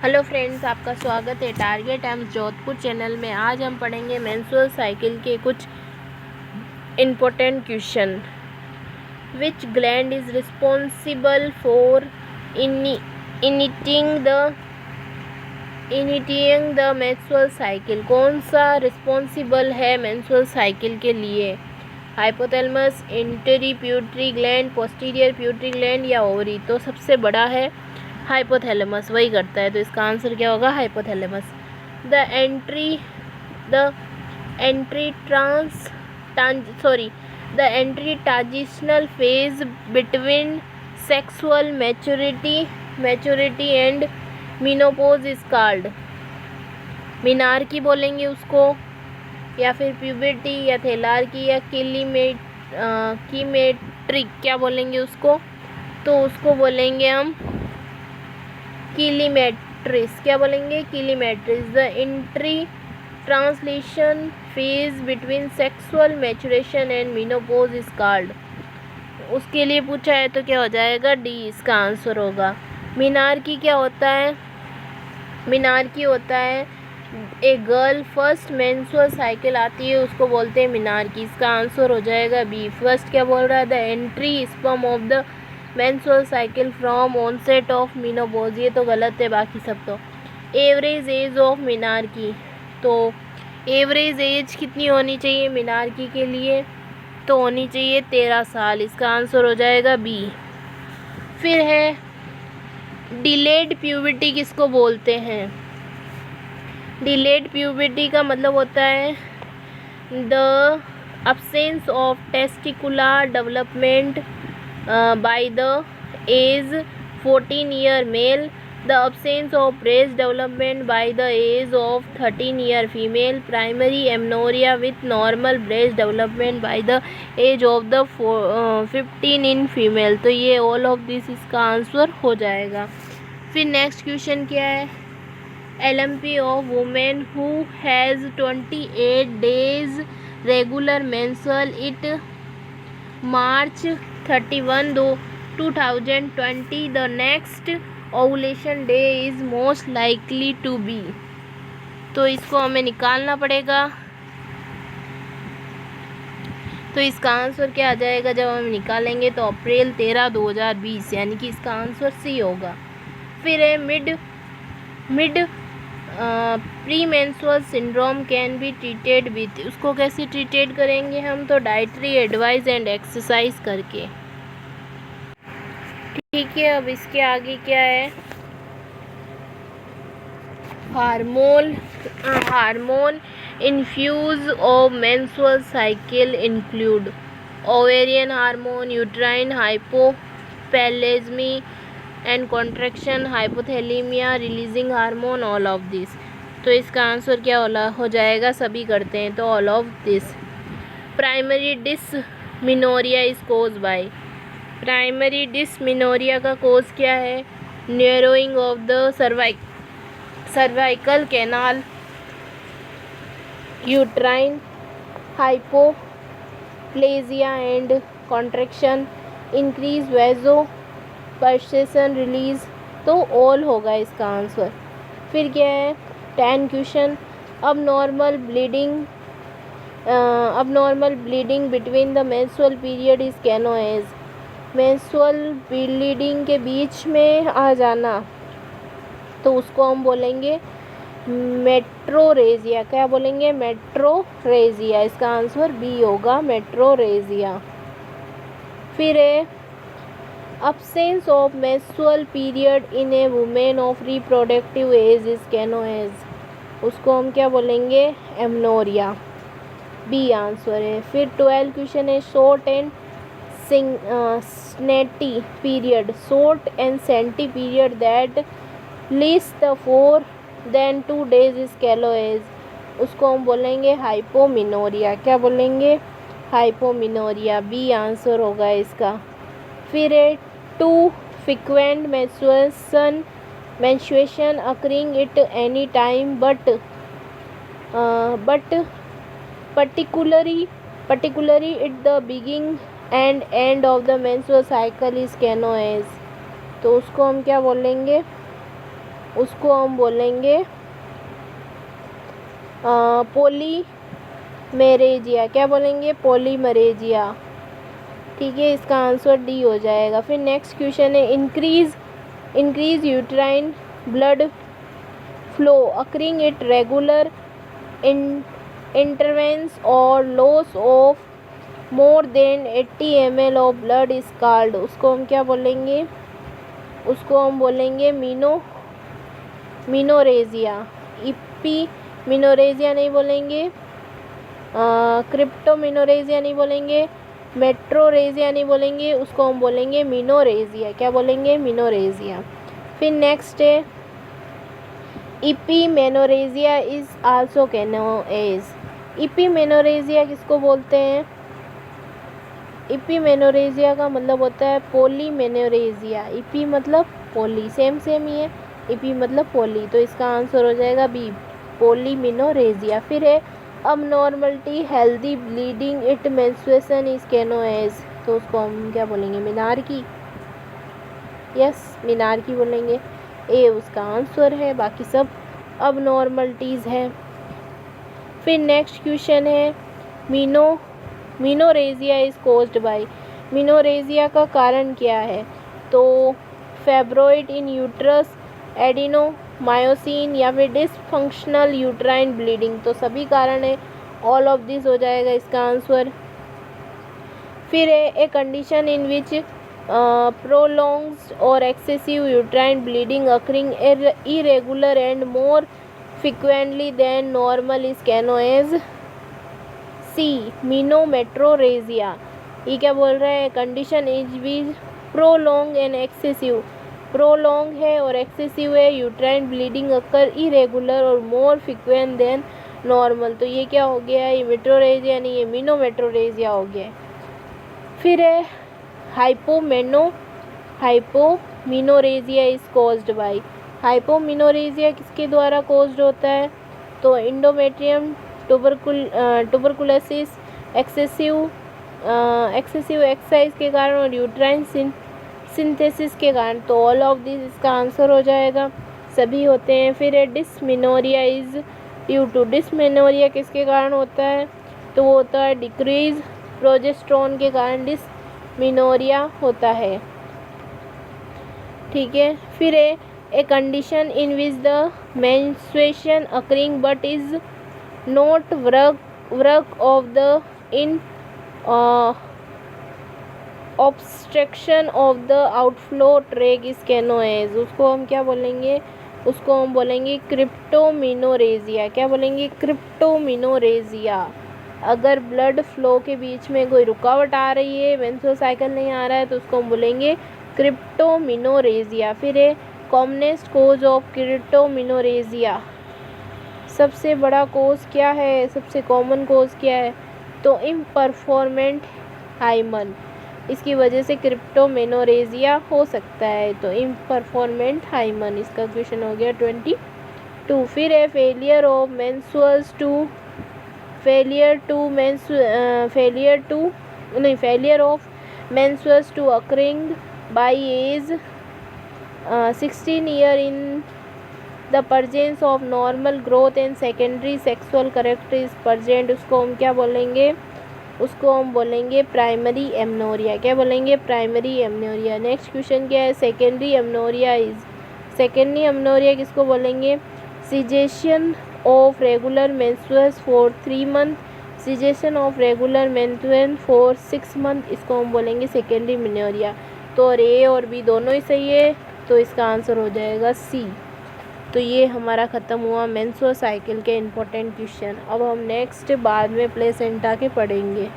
Hello friends, आपका स्वागत है टारगेट टाइम्स जोधपुर चैनल में। आज हम पढ़ेंगे मेंस्ट्रुअल साइकिल के कुछ important question. Which gland is responsible for initiating the menstrual cycle? कौन सा रिस्पॉन्सिबल है मेंस्ट्रुअल साइकिल के लिए? Hypothalamus, anterior pituitary gland, posterior pituitary gland या ओवरी? तो सबसे बड़ा है हाइपोथैलेमस, वही करता है। तो इसका आंसर क्या होगा? Hypothalamus. The entry transitional phase between sexual maturity and menopause is called? Menarche बोलेंगे उसको, या फिर प्यूबर्टी, या थैलार्की, या कीमेट्रिक, क्या बोलेंगे उसको? तो उसको बोलेंगे हम कीलीमेट्रिस। क्या बोलेंगे? कीलीमेट्रिस। The entry translation phase between sexual maturation and menopause is called? उसके लिए पूछा है तो क्या हो जाएगा? डी इसका आंसर होगा। मीनार्की क्या होता है? मीनार्की होता है a girl first menstrual cycle आती है, उसको बोलते हैं मीनार्की। इसका आंसर हो जाएगा बी। फर्स्ट क्या बोल रहा है? The entry sperm of the menstrual cycle from onset of menopause, ये तो गलत है, बाकी सब तो। एवरेज एज ऑफ मीनार्की, तो एवरेज एज कितनी होनी चाहिए मीनार्की के लिए? तो होनी चाहिए 13 साल। इसका आंसर हो जाएगा बी। फिर है डिलेड प्यूबर्टी किसको बोलते हैं? डिलेड प्यूबर्टी का मतलब होता है the absence of testicular development by the age 14 year male, the absence of breast development by the age of 13 year female, primary amenorrhea with normal breast development by the age of the 15 in female। तो ये all of this इसका answer हो जाएगा। फिर next question क्या है? LMP of women who has 28 days regular menstrual it March 31 2020, the next ovulation day is most likely to be? तो इसको हमें निकालना पड़ेगा। तो इसका आंसर क्या आ जाएगा? जब हम निकालेंगे तो अप्रैल 13 2020, यानी कि इसका आंसर सी होगा। फिर है mid pre menstrual syndrome can be treated with? उसको कैसे ट्रीटेड करेंगे हम? तो डाइटरी एडवाइस एंड एक्सरसाइज करके। ठीक है, अब इसके आगे क्या है? Hormone infuse of menstrual cycle include ovarian hormone, uterine हाइपोपैलेज्मी and contraction, hypothalamic, releasing hormone, all of this. तो इसका आंसर क्या हो जाएगा? सभी करते हैं, तो all of this. Primary dysmenorrhoea is caused by? Primary dysmenorrhoea का कोज क्या है? Narrowing of the cervical canal, uterine hypoplasia and contraction, increase vasopressin release. तो ऑल होगा इसका आंसर। फिर क्या है? 10 क्वेश्चन। अब normal bleeding between the menstrual period is known as? Menstrual bleeding के बीच में आ जाना, तो उसको हम बोलेंगे मेट्रोरेजिया। क्या बोलेंगे? मेट्रोरेजिया। इसका आंसर बी होगा, मेट्रोरेजिया। फिर है absence of menstrual period in a woman of reproductive age is known as? उसको हम क्या बोलेंगे? एमनोरिया। बी आंसर है। फिर 12 क्वेश्चन है short and scanty period, short and scanty period that least the 4 than 2 days is called as? उसको हम बोलेंगे हाइपोमिनोरिया। क्या बोलेंगे? हाइपोमिनोरिया। बी आंसर होगा इसका। फिर है 2 frequent menstruation occurring at any time but particularly at the beginning and end of the menstrual cycle is known as? तो उसको हम क्या बोलेंगे? उसको हम बोलेंगे पॉलीमेरेजिया। क्या बोलेंगे? पॉलीमरेजिया। ठीक है, इसका आंसर डी हो जाएगा। फिर नेक्स्ट क्वेश्चन है increase uterine blood flow occurring at regular intervals और loss of more than 80 ml of blood is called. उसको हम क्या बोलेंगे? उसको हम बोलेंगे मिनोरेजिया। मिनोरेजिया नहीं बोलेंगे, क्रिप्टोमिनोरेजिया नहीं बोलेंगे, मेट्रोरेजिया नहीं बोलेंगे, उसको हम बोलेंगे मिनोरेजिया। क्या बोलेंगे? मिनोरेजिया। फिर नेक्स्ट है इपीमेनोरेजिया इज आल्सो कैनो एज। इपीमेनोरेजिया किसको बोलते हैं? इपीमेनोरेजिया का मतलब होता है पॉलीमेनोरेजिया। इपी मतलब पॉली, सेम ही है, इपी मतलब पॉली, तो इसका आंसर हो जाएगा बी, पॉलीमेनोरेजिया। फिर है abnormality healthy bleeding it menstruation is known as. तो उसको हम क्या बोलेंगे? मिनार्की। यस, मिनार्की बोलेंगे। ए उसका आंसर है, बाकी सब अबनॉर्मलिटीज़ है। फिर नेक्स्ट क्वेश्चन है मिनोरेजिया इज़ कोज्ड बाय। मिनोरेजिया का कारण क्या है? तो फैब्रॉइड इन यूट्रस, एडिनोमायोसिन या फिर डिसफंक्शनल यूट्राइन ब्लीडिंग। तो सभी कारण है, ऑल ऑफ दिस हो जाएगा इसका आंसर। फिर है a condition in which prolonged or excessive uterine bleeding occurring irregular and more frequently than normal is known as C, menometrorrhagia। ये क्या बोल रहा है? Condition is which prolong and excessive, prolong है और एक्सेसिव है, यूट्राइन ब्लीडिंग अकर irregular और मोर frequent then normal. तो ये क्या हो गया? ये मेट्रोरेजिया नहीं, ये मिनोमेट्रोरेजिया हो गया। फिर है हाइपोमिनोरेजिया इज कॉज्ड बाय। हाइपोमिनोरेजिया किसके द्वारा कॉज्ड होता है? तो इंडोमेट्रियम ट्यूबरकुलोसिस, एक्सेसिव एक्सरसाइज के कारण और यूट्राइन सिंथेसिस के कारण। तो ऑल ऑफ दिस इसका आंसर हो जाएगा, सभी होते हैं। फिर है dysmenorrhea is due to. Dysmenorrhea किसके कारण होता है? तो वो होता है डिक्रीज प्रोजेस्टेरोन के कारण डिसमेनोरिया होता है। ठीक है। फिर है a condition in which the menstruation occurring but is not work of the in obstruction of the outflow tract is known as. उसको हम क्या बोलेंगे? उसको हम बोलेंगे क्रिप्टोमिनोरेजिया। क्या बोलेंगे? क्रिप्टोमिनोरेजिया। अगर ब्लड फ्लो के बीच में कोई रुकावट आ रही है, मेंस्ट्रुअल साइकिल नहीं आ रहा है, तो उसको हम बोलेंगे क्रिप्टोमिनोरेजिया। फिर है कॉमनेस्ट कोज ऑफ क्रिप्टोमिनोरेजिया। सबसे बड़ा कोज क्या है? सबसे कॉमन कोज क्या है? तो इम्परफॉर्मेंट हाइमन, इसकी वजह से क्रिप्टोमिनोरेजिया हो सकता है। तो इम्परफॉर्मेंट हाइमन इसका क्वेश्चन हो गया 22। फिर है failure of menstruals to occurring by age 16 year in the presence of normal growth and secondary sexual character is present. उसको हम क्या बोलेंगे? उसको हम बोलेंगे प्राइमरी एमनोरिया। क्या बोलेंगे? Primary amenorrhoea. नेक्स्ट क्वेश्चन क्या है? सेकेंडरी एमनोरिया किसको बोलेंगे? सिजेशन ऑफ रेगुलर मेंस्ट्रुअस for 3 month, cessation of regular मेंस्ट्रुअस फॉर 6 मंथ, इसको हम बोलेंगे सेकेंडरी एमनोरिया। तो और ए और बी दोनों ही सही है, तो इसका आंसर हो जाएगा सी। तो ये हमारा ख़त्म हुआ मेंस्ट्रुअल साइकिल के इम्पोर्टेंट क्वेश्चन। अब हम नेक्स्ट बाद में प्लेसेंटा के पढ़ेंगे।